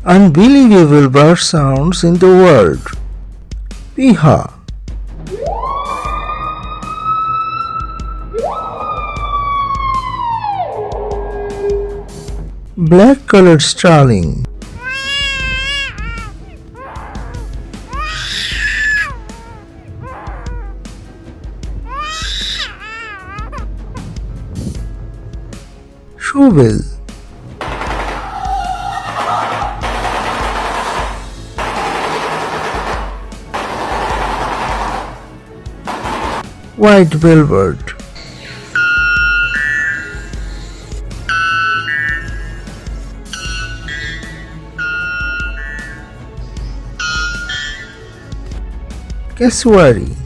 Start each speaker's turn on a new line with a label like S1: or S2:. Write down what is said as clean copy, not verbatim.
S1: Unbelievable bird sounds in the world. Piha. Black colored starling. Shovel. White bellbird. Cassowary.